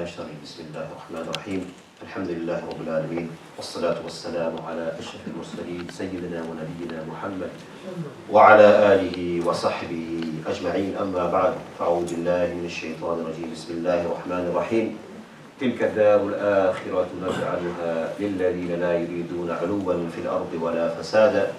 من الشر بسم الله الرحمن الرحيم الحمد لله رب العالمين والصلاة والسلام على أشرف المرسلين سيدنا ونبينا محمد وعلى آله وصحبه أجمعين أما بعد فأعوذ بالله من الشيطان الرجيم بسم الله الرحمن الرحيم تلك الدار الآخرة نجعلها للذين لا يريدون علوا في الأرض ولا فسادا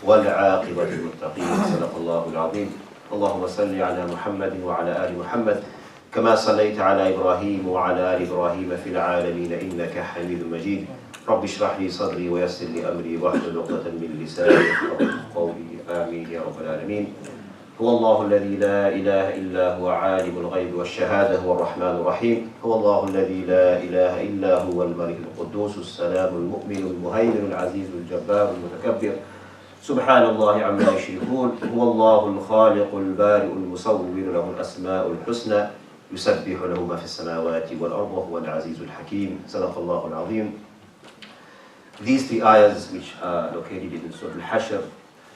والعاقبة للمتقين صدق الله العظيم اللهم صل على محمد وعلى آل محمد كما صليت على إبراهيم وعلى آل إبراهيم في العالمين إنك حميد مجيد رب اشرح لي صدري ويسر لي أمري واحلل عقدة من لساني يفقهوا قولي آمين يا رب العالمين هو الله الذي لا إله إلا هو عالم الغيب والشهادة هو الرحمن الرحيم هو الله الذي لا إله إلا هو الملك القدوس السلام المؤمن المهيمن العزيز الجبار المتكبر سبحان الله عما يشركون هو الله الخالق البارئ المصور له الأسماء الحسنى يسبح له ما في السماوات والأرض وهو العزيز الحكيم صدق الله العظيم. These three ayahs which are located in Surah Al-Hashr,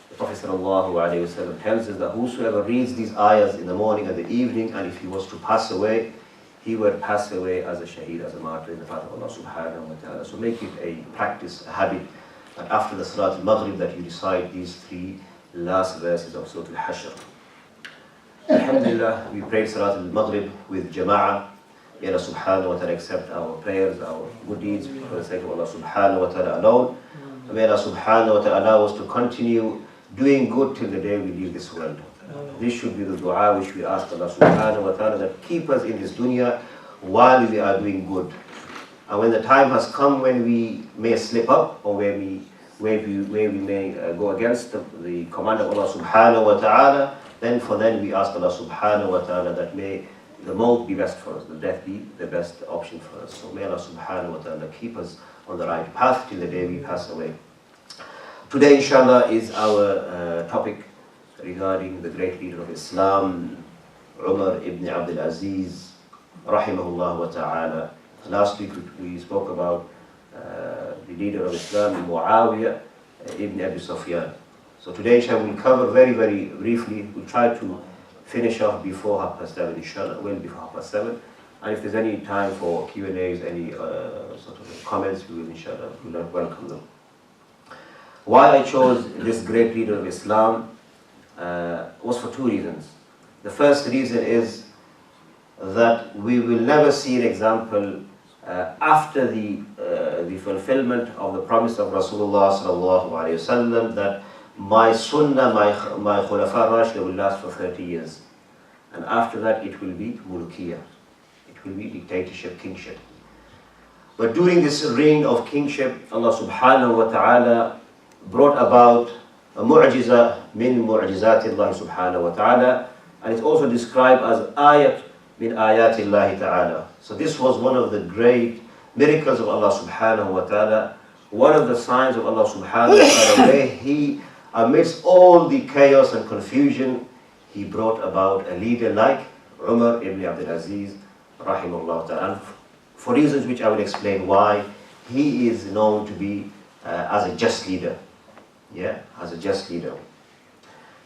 the Prophet ﷺ tells us that whosoever reads these ayahs in the morning and the evening, and if he was to pass away, he would pass away as a shaheed, as a martyr in the path of Allah subhanahu wa ta'ala. So make it a practice, a habit, that after the Salat al-Maghrib that you recite these three last verses of Surah Al-Hashr. Alhamdulillah, we pray Salat al-Maghrib with Jama'ah. May Allah subhanahu wa ta'ala accept our prayers, our good deeds for the sake of Allah subhanahu wa ta'ala alone. And may Allah subhanahu wa ta'ala allow us to continue doing good till the day we leave this world. This should be the dua which we ask Allah subhanahu wa ta'ala, that keep us in this dunya while we are doing good. And when the time has come when we may slip up, or where we may go against the command of Allah subhanahu wa ta'ala, then we ask Allah subhanahu wa ta'ala that may the maut be best for us, the death be the best option for us. So may Allah subhanahu wa ta'ala keep us on the right path till the day we pass away. Today inshallah is our topic regarding the great leader of Islam, Umar ibn Abdul Aziz, rahimahullah wa ta'ala. Last week we spoke about the leader of Islam, Muawiyah ibn Abi Sufyan. So today inshallah we'll cover very, very briefly. We'll try to finish off before 7:30 inshallah, well before 7:30. And if there's any time for Q&As, any sort of comments, we will inshallah welcome them. Why I chose this great leader of Islam was for two reasons. The first reason is that we will never see an example after the fulfillment of the promise of Rasulullah sallallahu alaihi wasallam that my sunnah, my khulafa rashid will last for 30 years. And after that it will be mulkiyah. It will be dictatorship, kingship. But during this reign of kingship, Allah subhanahu wa ta'ala brought about a mu'jiza min mu'jizatillahi subhanahu wa ta'ala, and it's also described as ayat min ayatillahi ta'ala. So this was one of the great miracles of Allah subhanahu wa ta'ala, one of the signs of Allah subhanahu wa ta'ala, where He, amidst all the chaos and confusion, He brought about a leader like Umar ibn Abdul Aziz rahimahullah ta'ala, for reasons which I will explain why he is known to be as a just leader. Yeah, as a just leader.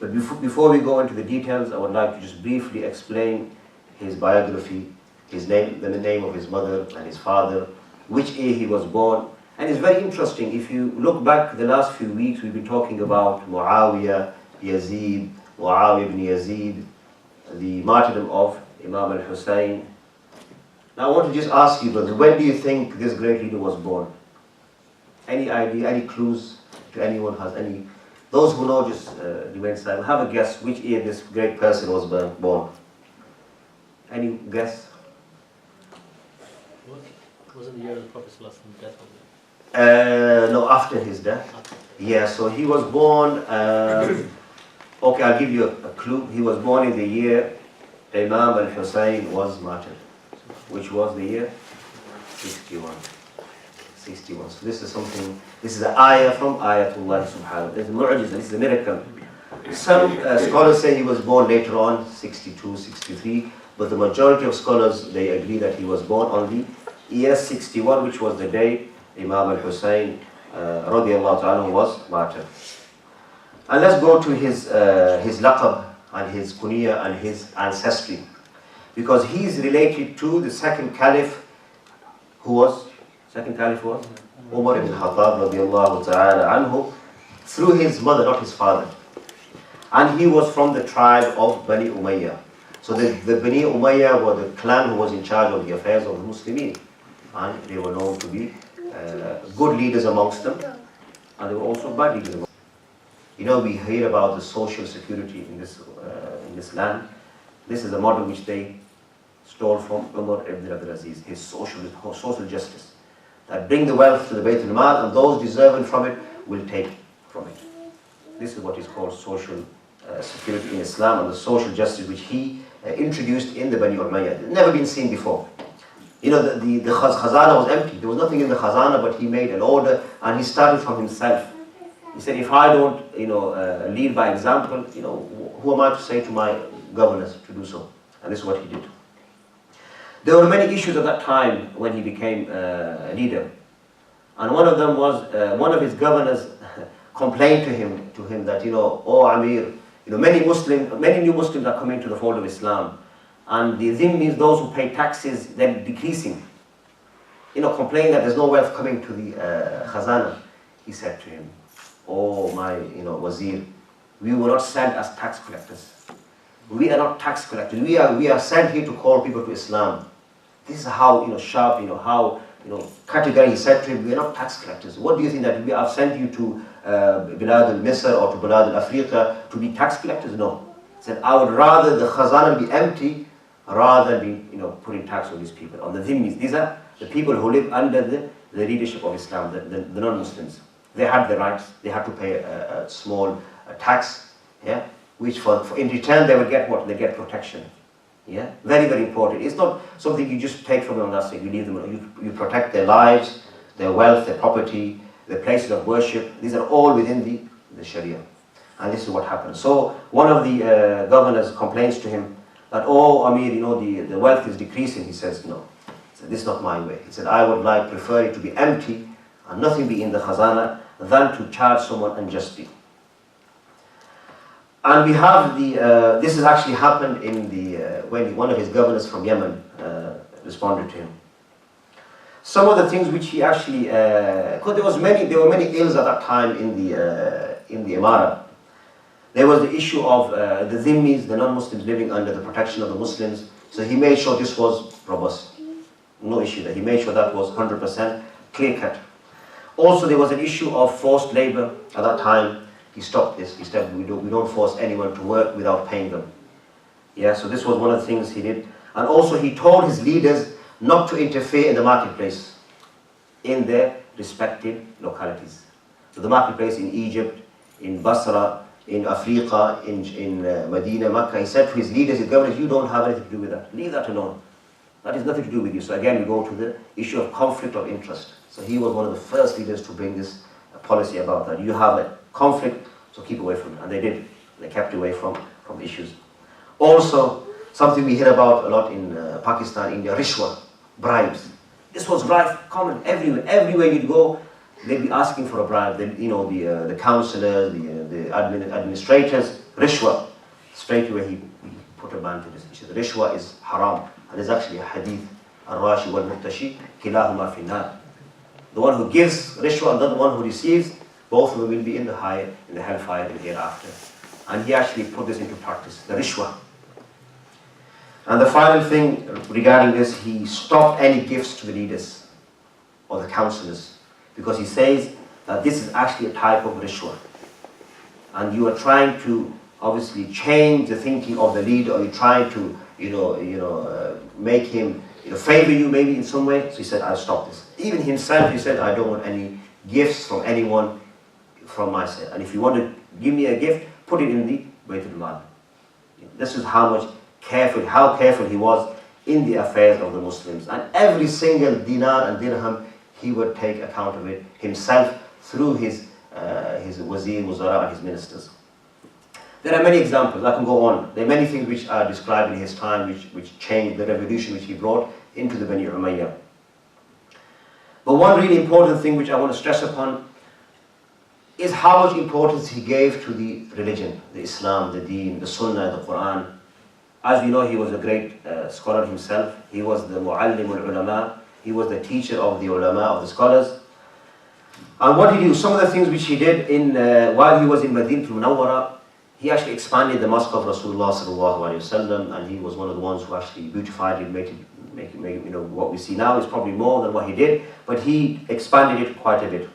But before we go into the details, I would like to just briefly explain his biography, his name, the name of his mother and his father, which year he was born. And it's very interesting. If you look back the last few weeks, we've been talking about Muawiyah ibn Yazid, the martyrdom of Imam al-Hussein. Now I want to just ask you, brother, when do you think this great leader was born? Any idea, any clues? To anyone has any, those who know, just remain silent. Have a guess which year this great person was born. Any guess? Was it the year of the Prophet's death? No, after his death. Yeah, so he was born. Okay, I'll give you a clue. He was born in the year Imam al-Hussein was martyred, which was the year 61. 61. So this is something, this is an ayah from ayatullah subhanahu. This is mu'jiza, this is a miracle. Some scholars say he was born later on, 62, 63, but the majority of scholars, they agree that he was born on the year 61, which was the day Imam al-Hussein radiyallahu ta'ala was martyred. And let's go to his laqab and his kunya and his ancestry, because he is related to the second caliph who was, second caliph was? Umar ibn Khattab radiallahu ta'ala anhu, through his mother, not his father. And he was from the tribe of Bani Umayyah. So the Bani Umayyah were the clan who was in charge of the affairs of the Muslimin. And they were known to be good leaders amongst them. And they were also bad leaders amongst them. You know, we hear about the social security in this land. This is a model which they stole from Umar ibn Aziz, his social justice. That bring the wealth to the Bayt al-Mal, and those deserving from it will take from it. This is what is called social security in Islam, and the social justice which he introduced in the Bani Umayyah. Never been seen before. You know, the khazana was empty. There was nothing in the khazana, but he made an order, and he started from himself. He said, if I don't, lead by example, who am I to say to my governors to do so? And this is what he did. There were many issues at that time when he became a leader. And one of them was, one of his governors complained to him that, oh Amir, many new Muslims are coming to the fold of Islam. And the Zimmis, those who pay taxes, they're decreasing. Complaining that there's no wealth coming to the khazana. He said to him, oh my, Wazir, we were not sent as tax collectors. We are not tax collectors. We are sent here to call people to Islam. This is how, sharp, how, categorically he said to him, we are not tax collectors. What do you think that we have sent you to Bilad al-Misr or to Bilad al-Afriqa to be tax collectors? No. He said, I would rather the khazana be empty rather than be, putting tax on these people, on the dhimmis. These are the people who live under the leadership of Islam, the non-Muslims. They had the rights, they had to pay a small tax, yeah, which in return they will get what? They get protection. Yeah, very, very important. It's not something you just take from them and that's it. You leave them. You protect their lives, their wealth, their property, their places of worship. These are all within the Sharia. And this is what happened. So one of the governors complains to him that, oh Amir, the wealth is decreasing. He says, no. He said, this is not my way. He said, I would prefer it to be empty and nothing be in the khazana than to charge someone unjustly. And we have this has actually happened when one of his governors from Yemen responded to him. Some of the things which he actually, because there were many ills at that time in the Imara. There was the issue of the Dhimmis, the non-Muslims living under the protection of the Muslims. So he made sure this was robust. No issue there. He made sure that was 100% clear-cut. Also, there was an issue of forced labor at that time. He stopped this. He said, we don't force anyone to work without paying them. Yeah, so this was one of the things he did. And also he told his leaders not to interfere in the marketplace in their respective localities. So the marketplace in Egypt, in Basra, in Afriqa, in Medina, Makkah, he said to his leaders, his governors, you don't have anything to do with that. Leave that alone. That has nothing to do with you. So again, we go to the issue of conflict of interest. So he was one of the first leaders to bring this policy about that. You have a conflict, so keep away from it. And they did. They kept away from issues. Also, something we hear about a lot in Pakistan, India, rishwa, bribes. This was rife, common, everywhere. Everywhere you'd go, they'd be asking for a bribe. The councillors, the administrators, rishwa. Straight away he put a ban to this. He said, rishwa is haram. And there's actually a hadith, al-rashi wal-murtashi, kilahuma fi nar. The one who gives rishwa and the one who receives, both of them will be in the hellfire in the hereafter. And he actually put this into practice, the rishwa. And the final thing regarding this, he stopped any gifts to the leaders or the councillors, because he says that this is actually a type of rishwa. And you are trying to obviously change the thinking of the leader, or you're trying to make him favor you maybe in some way. So he said, I'll stop this. Even himself, he said, I don't want any gifts from anyone from my side. And if you want to give me a gift, put it in the Bayt al-Mal. This is how careful he was in the affairs of the Muslims. And every single dinar and dirham, he would take account of it himself through his wazir, wuzara, and his ministers. There are many examples. I can go on. There are many things which are described in his time which changed the revolution which he brought into the Bani Umayyah. But one really important thing which I want to stress upon is how much importance he gave to the religion, the Islam, the Deen, the Sunnah, the Quran. As we know, he was a great scholar himself. He was the Muallim al-Ulama. He was the teacher of the ulama, of the scholars. And what did he do? Some of the things which he did while he was in Madinah al-Munawwara, he actually expanded the mosque of Rasulullah sallallahu alaihi wasallam, and he was one of the ones who actually beautified it, made it, what we see now is probably more than what he did, but he expanded it quite a bit.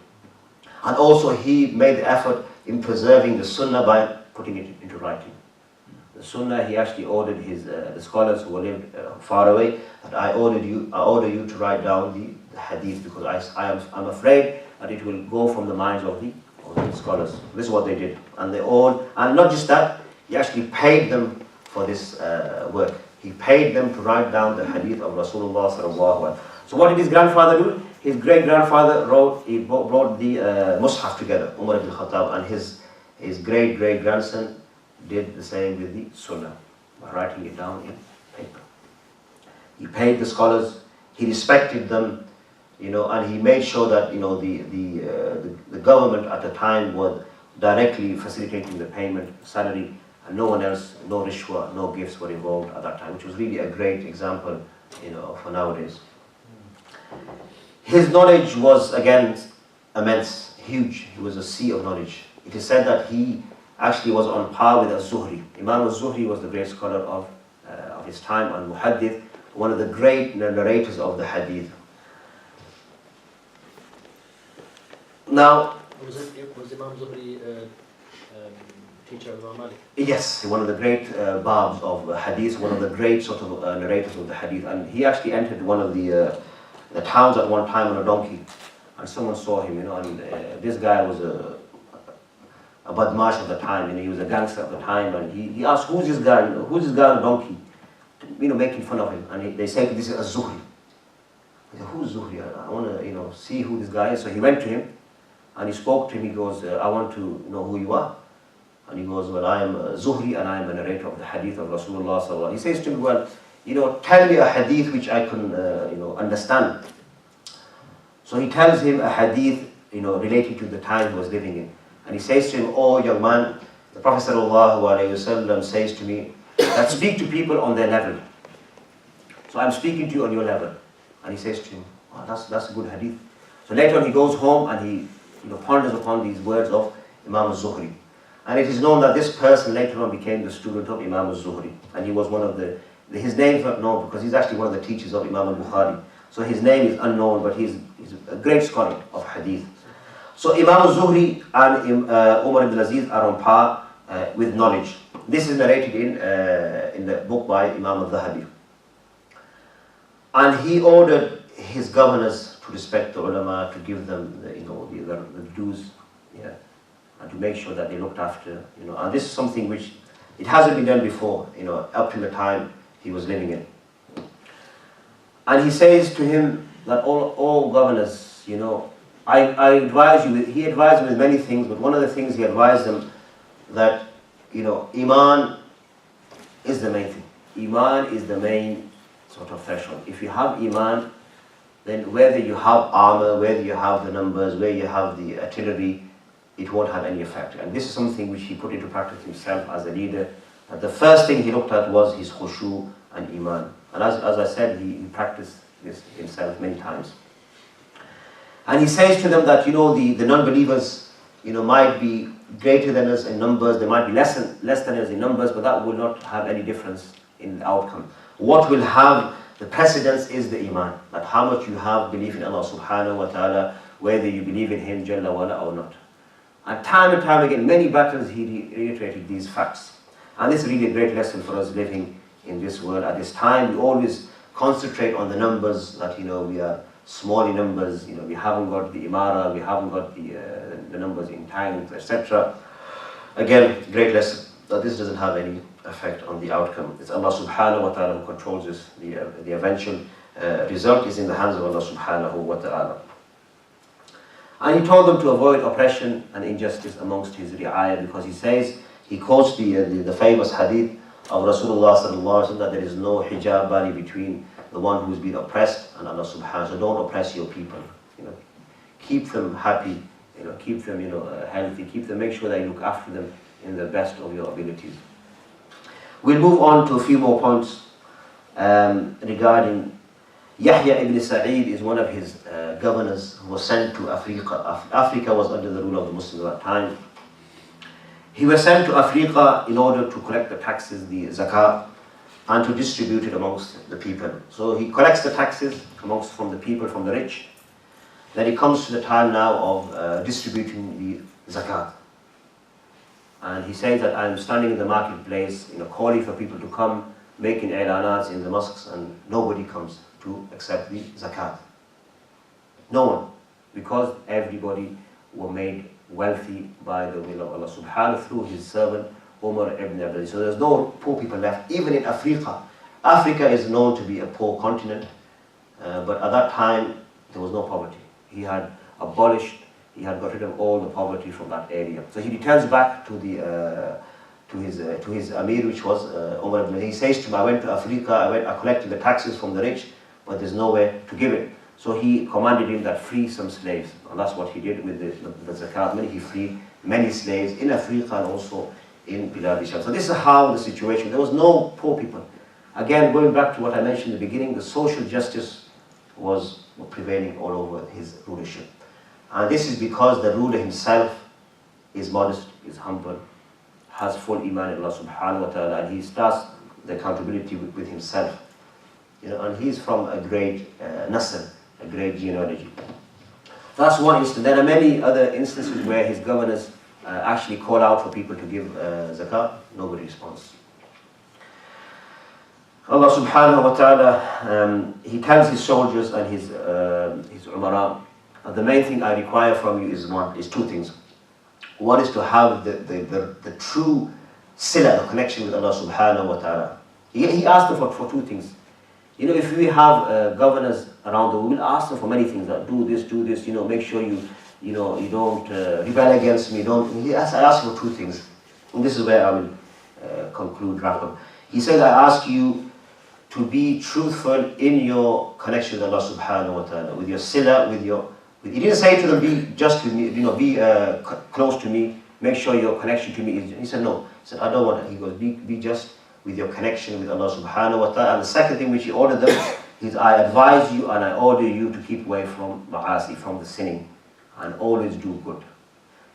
And also he made the effort in preserving the sunnah by putting it into writing. The sunnah, he actually ordered the scholars who lived far away, that I order you to write down the hadith, because I'm afraid that it will go from the minds of the scholars. This is what they did. And not just that, he actually paid them for this work. He paid them to write down the hadith of Rasulullah sallallahu alaihi wasallam. So what did his grandfather do? His great-grandfather brought the Mus'haf together, Umar ibn Khattab, and his great-great-grandson did the same with the Sunnah, by writing it down in paper. He paid the scholars, he respected them, and he made sure that the government at the time was directly facilitating the payment, salary, and no one else, no rishwa, no gifts were involved at that time, which was really a great example, for nowadays. His knowledge was, again, immense, huge. He was a sea of knowledge. It is said that he actually was on par with Az-Zuhri. Imam Az-Zuhri was the great scholar of his time, and Muhaddith, one of the great narrators of the hadith. Now, was Imam Zuhri teacher of Imam Malik? Yes, one of the great babs of hadith, one of the great sort of narrators of the hadith, and he actually entered one of the towns at one time on a donkey, and someone saw him, and this guy was a badmash of the time, he was a gangster at the time, and he asked, who's this guy on a donkey, making fun of him, and they said, this is Az-Zuhri. He said, who's Zuhri? I want to, see who this guy is. So he went to him, and he spoke to him. He goes, I want to know who you are. And he goes, well, I am Zuhri, and I am a narrator of the hadith of Rasulullah sallallahu alaihi wasallam. He says to me, well, tell me a hadith which I can, understand. So he tells him a hadith, relating to the time he was living in. And he says to him, oh, young man, the Prophet sallallahu alaihi wasallam says to me, that speak to people on their level. So I'm speaking to you on your level. And he says to him, oh, that's a good hadith. So later on he goes home and he ponders upon these words of Imam al-Zuhri. And it is known that this person later on became the student of Imam al-Zuhri. And he was one of his name is not known because he's actually one of the teachers of Imam al-Bukhari. So his name is unknown, but he's a great scholar of hadith. So Imam al-Zuhri and Umar ibn Aziz are on par with knowledge. This is narrated in the book by Imam al-Dhahabi. And he ordered his governors to respect the ulama, to give them the dues, and to make sure that they looked after, and this is something which it hasn't been done before, up to the time he was living in. And he says to him that all governors, I advise you, he advised them with many things, but one of the things he advised them that, Iman is the main thing. Iman is the main sort of threshold. If you have Iman, then whether you have armor, whether you have the numbers, where you have the artillery, it won't have any effect. And this is something which he put into practice himself as a leader. And the first thing he looked at was his khushu and Iman. And as I said, he practiced this himself many times. And he says to them that, the non-believers, might be greater than us in numbers, they might be less than us in numbers, but that will not have any difference in the outcome. What will have the precedence is the Iman, that how much you have belief in Allah subhanahu wa ta'ala, whether you believe in Him Jalla wala or not. And time again, many battles he reiterated these facts. And this is really a great lesson for us living in this world at this time. We always concentrate on the numbers, that we are small in numbers, we haven't got the imara, we haven't got the numbers in tanks, etc. Again, great lesson that this doesn't have any effect on the outcome. It's Allah subhanahu wa ta'ala who controls this. The eventual result is in the hands of Allah subhanahu wa ta'ala. And he told them to avoid oppression and injustice amongst his ri'ayah, because he quotes the famous hadith of Rasulullah sallallahu alaihi wasallam, that there is no hijab bari between the one who is being oppressed and Allah subhanahu wa ta'ala. So don't oppress your people. Keep them happy. Keep them healthy. Make sure that you look after them in the best of your abilities. We'll move on to a few more points regarding Yahya ibn Sa'id is one of his governors who was sent to Africa. Africa was under the rule of the Muslims at that time. He was sent to Africa in order to collect the taxes, the zakat, and to distribute it amongst the people. So he collects the taxes from the people, from the rich. Then it comes to the time now of distributing the zakat. And he says that I'm standing in the marketplace, calling for people to come, making i'lanats in the mosques, and nobody comes to accept the zakat. No one, because everybody were made wealthy by the will of Allah subhanahu through his servant Umar ibn Abdul. So there's no poor people left, even in Africa. Africa is known to be a poor continent, but at that time there was no poverty. He had abolished, he had got rid of all the poverty from that area. So he returns back to his Amir, which was Umar ibn. He says to him, I went to Africa, I collected the taxes from the rich, but there's nowhere to give it. So he commanded him that free some slaves, and that's what he did with the zakat money. He freed many slaves in Africa and also in Bilad Sham. So this is how the situation, there was no poor people. Again, going back to what I mentioned in the beginning, the social justice was prevailing all over his rulership. And this is because the ruler himself is modest, is humble, has full iman in Allah subhanahu wa ta'ala, and he starts the accountability with himself. And he's from a great nasr, a great genealogy. That's one instance. There are many other instances where his governors actually call out for people to give zakat. Nobody responds. Allah subhanahu wa ta'ala, he tells his soldiers and his umara, the main thing I require from you is two things. One is to have the true sila, the connection with Allah subhanahu wa ta'ala. He asked them for two things. If we have governors around the world, we'll ask them for many things. Like, do this, make sure you don't rebel against me. I ask for two things. And this is where I will conclude, wrap up. He said, I ask you to be truthful in your connection with Allah subhanahu wa ta'ala, with your sila, he didn't say to them, be just with me, be close to me, make sure your connection to me is, he said, no. He said, I don't want it. He goes, be just with your connection with Allah subhanahu wa ta'ala. And the second thing which he ordered them is, I advise you and I order you to keep away from ma'asi, from the sinning, and always do good.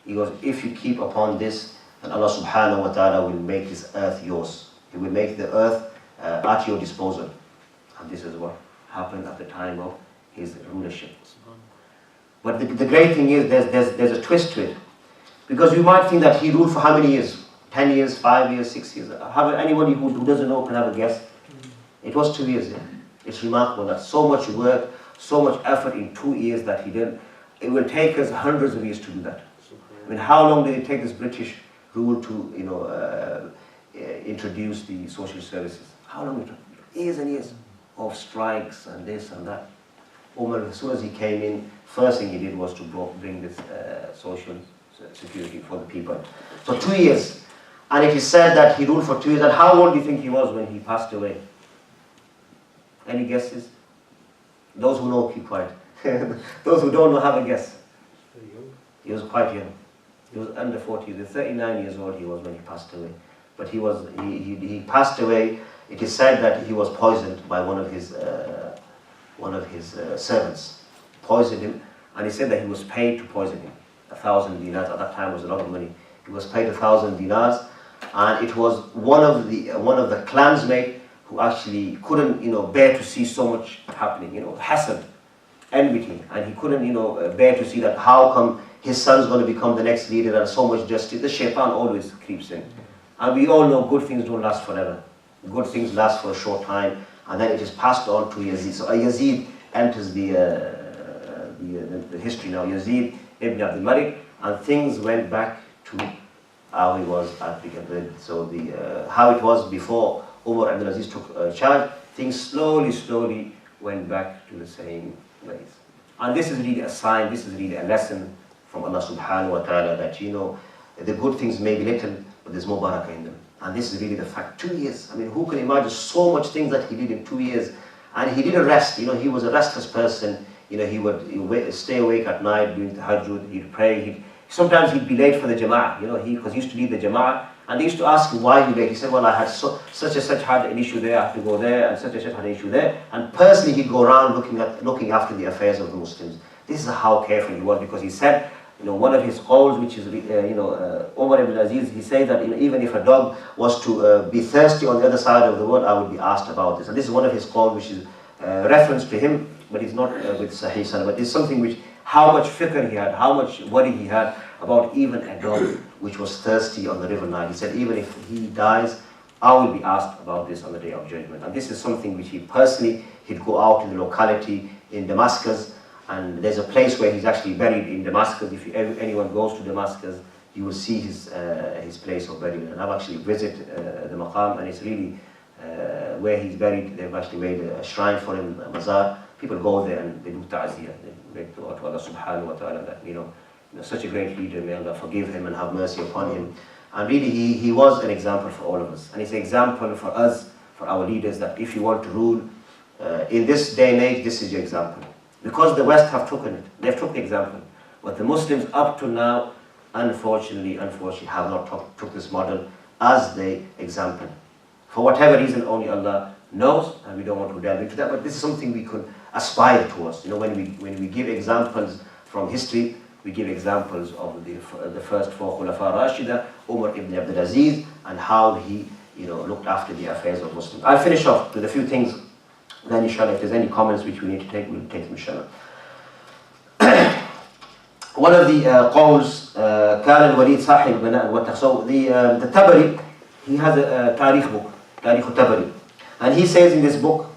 He goes, if you keep upon this, then Allah subhanahu wa ta'ala will make this earth yours. He will make the earth at your disposal. And this is what happened at the time of his rulership. But the great thing is, there's a twist to it. Because you might think that he ruled for how many years? 10 years, 5 years, 6 years. Anybody who doesn't know can have a guess. It was 2 years. Yeah. It's remarkable that so much work, so much effort in 2 years that he did. It will take us hundreds of years to do that. I mean, how long did it take this British rule to, introduce the social services? How long it took? Years and years of strikes and this and that. Umar, as soon as he came in, first thing he did was to bring this social security for the people. So 2 years. And it is said that he ruled for 2 years. And how old do you think he was when he passed away? Any guesses? Those who know, keep quiet. Those who don't know, have a guess. He was quite young. He was under 40. He was 39 years old he was when he passed away. But he passed away. It is said that he was poisoned by one of his servants. Poisoned him, and he said that he was paid to poison him. 1,000 dinars at that time was a lot of money. He was paid 1,000 dinars, and it was one of the clansmates who actually couldn't bear to see so much happening. Hasad, enmity, and he couldn't bear to see that how come his son's going to become the next leader and so much justice. The shaitan always creeps in, and we all know good things don't last forever. Good things last for a short time, and then it is passed on to Yazid. So Yazid enters the history now. Yazid ibn Abdul Malik, and things went back to how he was at the beginning. So how it was before Umar Abdul Aziz took charge, things slowly went back to the same ways. And this is really a sign, this is really a lesson from Allah subhanahu wa ta'ala that the good things may be little, but there's more barakah in them. And this is really the fact. 2 years. I mean, who can imagine so much things that he did in 2 years? And he didn't rest. He was a restless person. He would stay awake at night doing tahajjud. He'd pray. Sometimes he'd be late for the jama'ah. Because he used to lead the jama'ah, And they used to ask him, why are you late? He said, well, I had such and such had an issue there, I have to go there, and such and such had an issue there. And personally, he'd go around looking after the affairs of the Muslims. This is how careful he was, because he said, one of his qawls, which is, Umar ibn Aziz, he said that even if a dog was to be thirsty on the other side of the world, I would be asked about this. And this is one of his qawls, which is reference to him, but it's not with Sahih Sanad. But it's something which, how much fikr he had, how much worry he had about even a dog which was thirsty on the river Nile. He said, even if he dies, I will be asked about this on the Day of Judgment. And this is something which he personally, he'd go out in the locality in Damascus, and there's a place where he's actually buried in Damascus. If anyone goes to Damascus, you will see his place of burial. And I've actually visited the maqam, and it's really where he's buried. They've actually made a shrine for him, a mazar. People go there and they do ta'ziyah. They make dua to Allah subhanahu wa ta'ala that, such a great leader, may Allah forgive him and have mercy upon him. And really, he was an example for all of us. And it's an example for us, for our leaders, that if you want to rule in this day and age, this is your example. Because the West have taken it, they've took the example. But the Muslims up to now, unfortunately, have not took this model as the example. For whatever reason, only Allah knows, and we don't want to delve into that, but this is something we could aspire towards. When we give examples from history, we give examples of the first four Khulafa Rashida, Umar ibn Abdul Aziz, and how he looked after the affairs of Muslims. I'll finish off with a few things. Then inshallah, if there's any comments which we need to take, we'll take them inshallah. One of the qawls, كان الوليد صاحب بناء والتخ. So the Tabari, he has a tarikh book, Tarikh Tabari, and he says in this book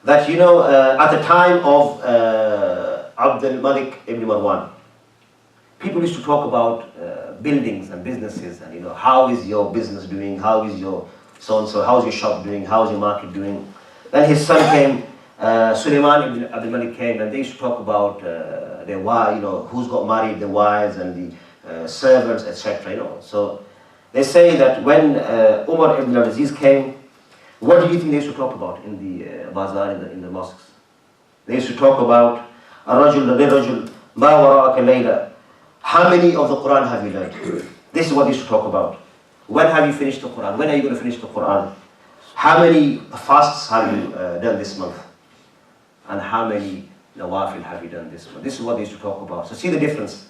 that at the time of Abdul Malik ibn Marwan, people used to talk about buildings and businesses, and how is your business doing, how is your so-and-so, how's your shop doing, how's your market doing. Then his son came, Sulaiman ibn Abdul Malik came, and they used to talk about their wives, who's got married, the wives and the servants, etc. So they say that when Umar ibn Aziz came, what do you think they used to talk about in the bazaar, in the mosques? They used to talk about الرجل للرجل ما وراءك الليلة. How many of the Quran have you learned? This is what they used to talk about. When have you finished the Quran? When are you going to finish the Quran? How many fasts have you done this month? And how many nawafil have you done this month? This is what they used to talk about. So see the difference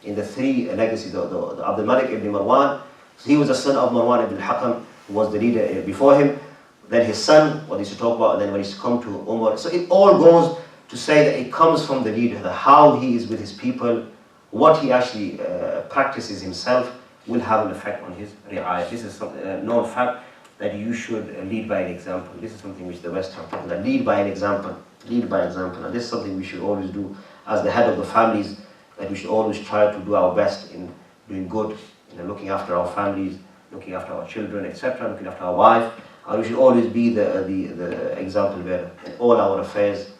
in the three legacies. The Abdul Malik ibn Marwan, so he was the son of Marwan ibn Hakam, who was the leader before him. Then his son, what they used to talk about, and then when he used to come to Umar. So it all goes to say that it comes from the leader, that how he is with his people, what he actually practices himself will have an effect on his ri'ayah. This is a known fact, that you should lead by an example. This is something which the West have taken, that lead by an example, lead by example. And this is something we should always do as the head of the families, that we should always try to do our best in doing good, looking after our families, looking after our children, etc., looking after our wife. And we should always be the example bearer in all our affairs.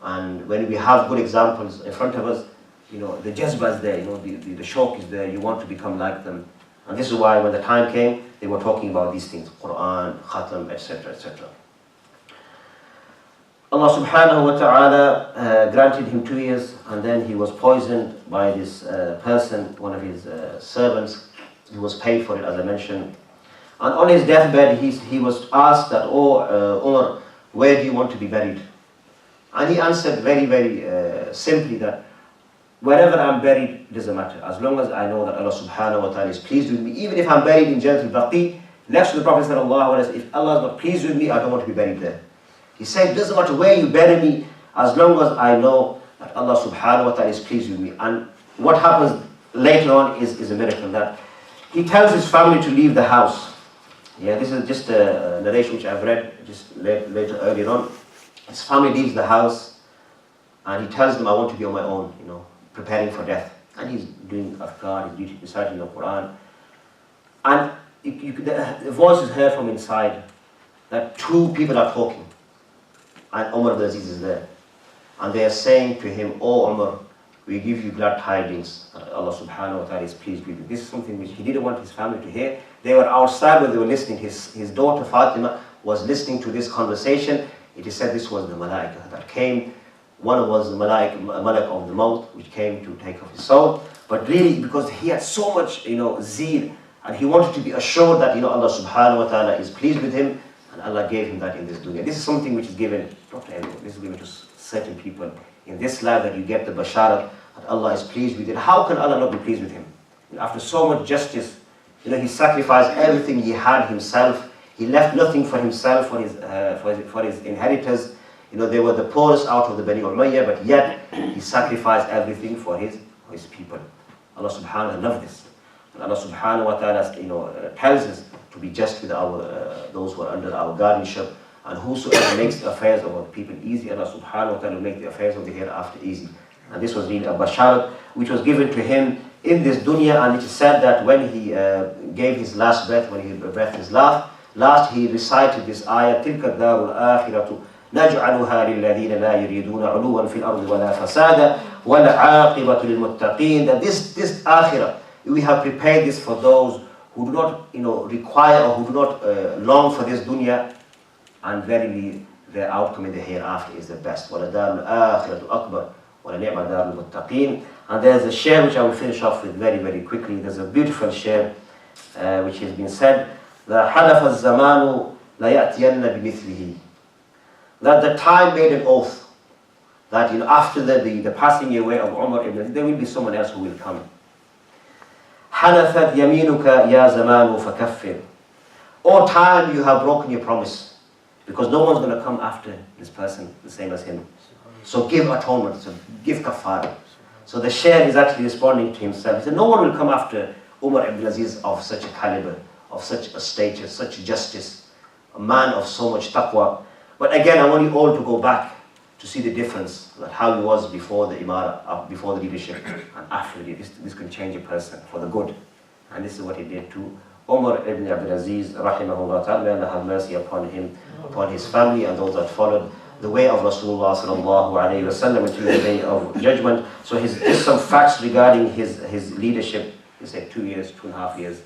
And when we have good examples in front of us, the jazba is there, the shauq is there, you want to become like them. And this is why when the time came, they were talking about these things, Quran, Khatam, etc., etc. Allah subhanahu wa ta'ala granted him 2 years, and then he was poisoned by this person, one of his servants. He was paid for it, as I mentioned. And on his deathbed, he was asked that, Umar, where do you want to be buried? And he answered very, very simply that wherever I'm buried, it doesn't matter. As long as I know that Allah subhanahu wa ta'ala is pleased with me, even if I'm buried in Jannat al-Baqi, next to the Prophet sallallahu alaihi wasallam, if Allah is not pleased with me, I don't want to be buried there. He said, it doesn't matter where you bury me, as long as I know that Allah subhanahu wa ta'ala is pleased with me. And what happens later on is a miracle, that he tells his family to leave the house. Yeah, this is just a narration which I've read just later earlier on. His family leaves the house, and he tells them, I want to be on my own, preparing for death. And he's doing afkar, he's reciting the Quran. And the voice is heard from inside that two people are talking. And Umar ibn Aziz is there. And they are saying to him, Oh Umar, we give you glad tidings that Allah subhanahu wa ta'ala is pleased with you. This is something which he didn't want his family to hear. They were outside when they were listening. His daughter Fatima was listening to this conversation. It is said this was the malaika that came. One was the malak of the maut, which came to take off his soul. But really, because he had so much zeal And he wanted to be assured that, Allah subhanahu wa ta'ala is pleased with him, and Allah gave him that in this dunya. This is something which is given not to everyone, this is given to certain people. In this life that you get the basharat, that Allah is pleased with it. How can Allah not be pleased with him? After so much justice, he sacrificed everything he had himself. He left nothing for himself, for his inheritors. They were the poorest out of the Bani Umayyah, but yet he sacrificed everything for his people. Allah subhanahu wa ta'ala loves this. And Allah subhanahu wa ta'ala tells us to be just with those who are under our guardianship. And whosoever makes the affairs of our people easy, Allah subhanahu wa ta'ala will make the affairs of the hereafter easy. And this was really a basharat which was given to him in this dunya, and it is said that when he gave his last breath, when he breathed his last, he recited this ayah, تِلْكَ الدَّارُ الْآخِرَةُ نَجْعَلُهَا لِلَّذِينَ لَا يُرِيدُونَ عُلُوًّا فِي الْأَرْضِ وَلَا فَسَادًا وَالْعَاقِبَةُ لِلْمُتَّقِينَ. That this akhirah, we have prepared this for those who do not require or who do not long for this dunya, and verily their outcome in the hereafter is the best. وَلَدَارُ الْآخِرَةُ أَكْبَرُ وَلَنِعْمَ دَارُ الْمُتَّقِينَ. And there's a share which I will finish off with very, very quickly. There's a beautiful share which has been said, حَلَفَ الزَّمَانُ لَيَأْتِيَنَّ بِمِثْلِهِ. That the time made an oath that after the passing away of Umar ibn Aziz, there will be someone else who will come. حَلَفَتْ يَمِينُكَ يَا زَمَانُ فَكَفِّرْ. O time, you have broken your promise, because no one's going to come after this person the same as him. So give atonement, so give kafara. So the Shaykh is actually responding to himself. He said, no one will come after Umar ibn Aziz of such a caliber, of such a status, such justice, a man of so much taqwa. But again, I want you all to go back to see the difference, that how he was before the imara, before the leadership, and after the this can change a person for the good. And this is what he did to Umar ibn Abdul Aziz, rahimahullah ta'ala. May Allah have mercy upon him, upon his family, and those that followed the way of Rasulullah sallallahu alayhi wa sallam until the day of judgment. So just some facts regarding his leadership. He said 2 years, 2.5 years.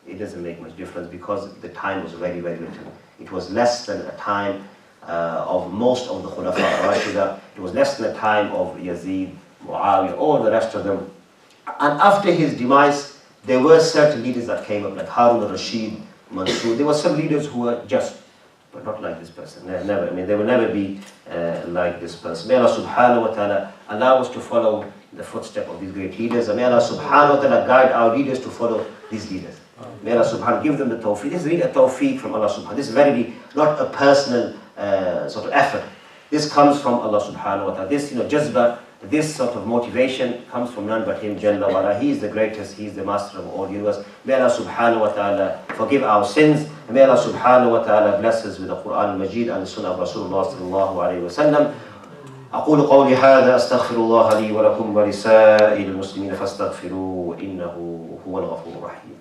It doesn't make much difference, because the time was very, very little. It was less than a time of most of the Khulafa al-Rashida. It was less than a time of Yazid, Muawiyah, all the rest of them. And after his demise, there were certain leaders that came up, like Harun al-Rashid, Mansur. There were some leaders who were just, but not like this person. They will never be like this person. May Allah subhanahu wa ta'ala allow us to follow the footsteps of these great leaders. And may Allah subhanahu wa ta'ala guide our leaders to follow these leaders. May Allah subhanahu give them the tawfiq. This is really a tawfiq from Allah subhanahu. This is very not a personal sort of effort. This comes from Allah subhanahu wa ta'ala. This jazba, this sort of motivation comes from none but Him, Jalla wa ala. He is the greatest, He is the master of all universe. May Allah subhanahu wa ta'ala forgive our sins. And may Allah subhanahu wa ta'ala bless us with the Quran al-Majid and the Sunnah of Rasulullah sallallahu alayhi wa sallam. أقول قولي هذا أستغفر الله لي ولكم ولسائر المسلمين فاستغفروه إنه هو الغفور الرحيم.